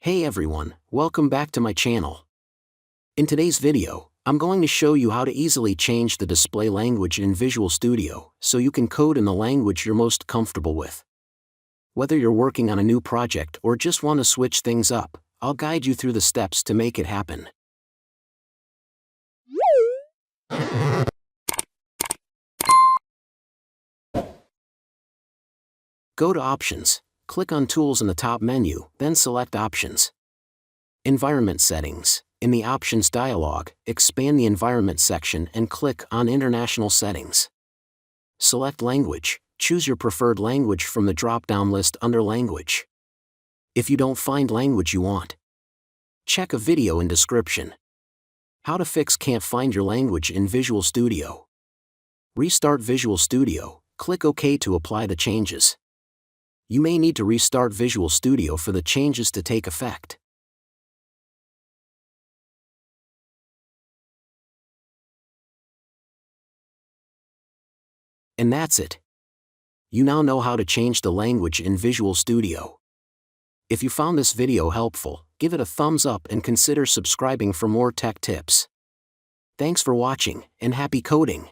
Hey everyone, welcome back to my channel. In today's video, I'm going to show you how to easily change the display language in Visual Studio so you can code in the language you're most comfortable with. Whether you're working on a new project or just want to switch things up, I'll guide you through the steps to make it happen. Go to Options, click on Tools in the top menu, then select Options. Environment Settings. In the Options dialog, expand the Environment section and click on International Settings. Select Language. Choose your preferred language from the drop-down list under Language. If you don't find language you want, check a video in description. How to fix can't find your language in Visual Studio. Restart Visual Studio. Click OK to apply the changes. You may need to restart Visual Studio for the changes to take effect. And that's it. You now know how to change the language in Visual Studio. If you found this video helpful, give it a thumbs up and consider subscribing for more tech tips. Thanks for watching, and happy coding!